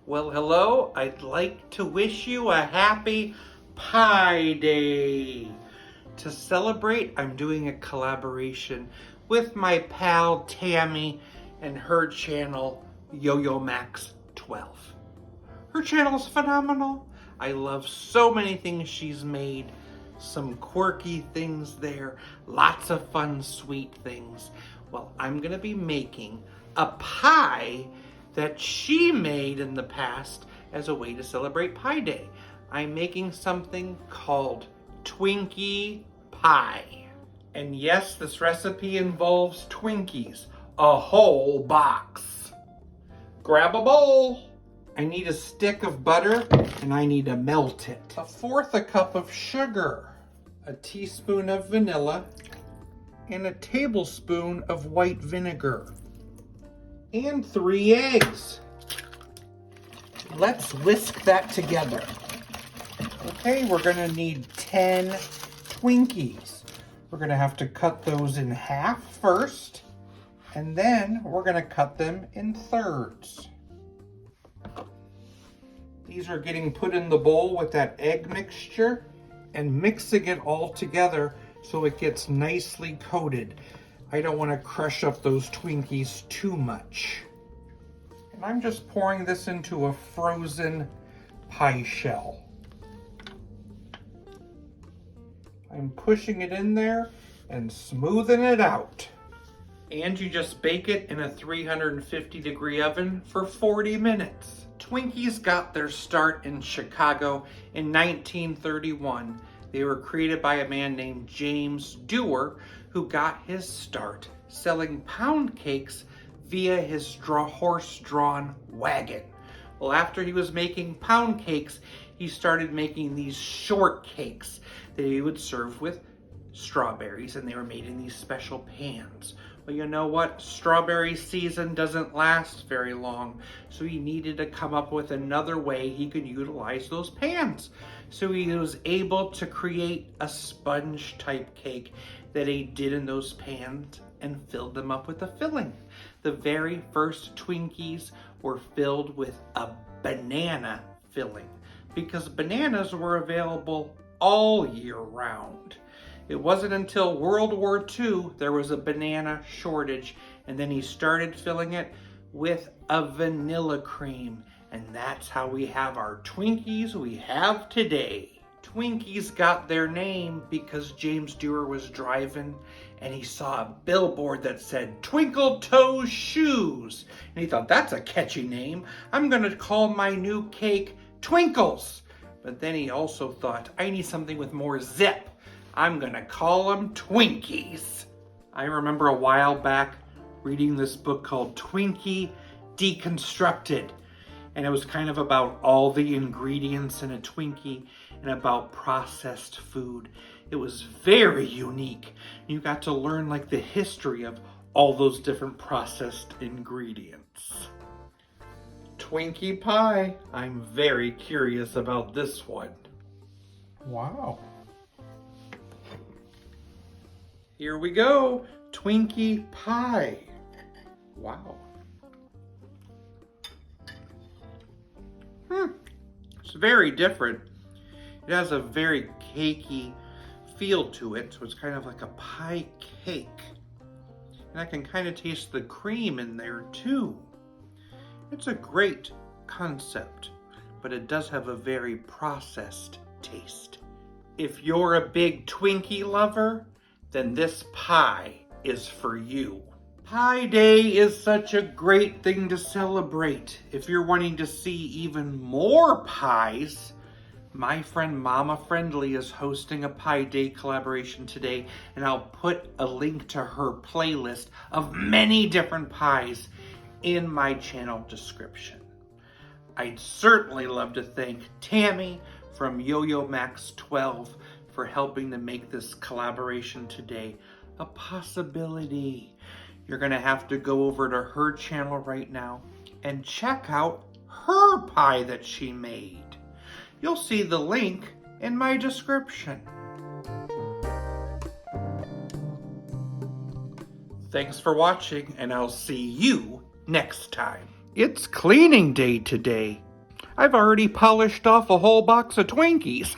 Well, hello. I'd like to wish you a happy Pie Day. To celebrate, I'm doing a collaboration with my pal Tammy and her channel, yoyomax12. Her channel is phenomenal. I love so many things she's made. Some quirky things there, lots of fun, sweet things. Well, I'm gonna be making a pie that she made in the past as a way to celebrate Pie Day. I'm making something called Twinkie Pie. And yes, this recipe involves Twinkies, a whole box. Grab a bowl. I need a stick of butter and I need to melt it. 1/4 cup of sugar, a teaspoon of vanilla, and a tablespoon of white vinegar, and 3 eggs. Let's whisk that together. Okay, we're gonna need 10 Twinkies. We're gonna have to cut those in half first, and then we're gonna cut them in thirds. These are getting put in the bowl with that egg mixture and mixing it all together so it gets nicely coated. I don't want to crush up those Twinkies too much. And I'm just pouring this into a frozen pie shell. I'm pushing it in there and smoothing it out. And you just bake it in a 350-degree oven for 40 minutes. Twinkies got their start in Chicago in 1931. They were created by a man named James Dewar, who got his start selling pound cakes via his horse-drawn wagon. Well, after he was making pound cakes, he started making these short cakes that he would serve with strawberries, and they were made in these special pans. Well, you know what? Strawberry season doesn't last very long, so he needed to come up with another way he could utilize those pans. So he was able to create a sponge-type cake that he did in those pans and filled them up with a filling. The very first Twinkies were filled with a banana filling because bananas were available all year round. It wasn't until World War II there was a banana shortage, and then he started filling it with a vanilla cream, and that's how we have our Twinkies we have today. Twinkies got their name because James Dewar was driving and he saw a billboard that said Twinkle Toes Shoes, and he thought, that's a catchy name. I'm gonna call my new cake Twinkles. But then he also thought, I need something with more zip. I'm gonna call them Twinkies. I remember a while back reading this book called Twinkie Deconstructed, and it was kind of about all the ingredients in a Twinkie and about processed food. It was very unique. You got to learn like the history of all those different processed ingredients. Twinkie Pie. I'm very curious about this one. Wow. Here we go, Twinkie Pie. Wow. It's very different. It has a very cakey feel to it, so it's kind of like a pie cake. And I can kind of taste the cream in there too. It's a great concept, but it does have a very processed taste. If you're a big Twinkie lover, then this pie is for you. Pie Day is such a great thing to celebrate. If you're wanting to see even more pies, my friend Mama Friendly is hosting a Pie Day collaboration today, and I'll put a link to her playlist of many different pies in my channel description. I'd certainly love to thank Tammy from yoyomax12 for helping to make this collaboration today a possibility. You're gonna have to go over to her channel right now and check out her pie that she made. You'll see the link in my description. Thanks for watching, and I'll see you next time. It's cleaning day today. I've already polished off a whole box of Twinkies.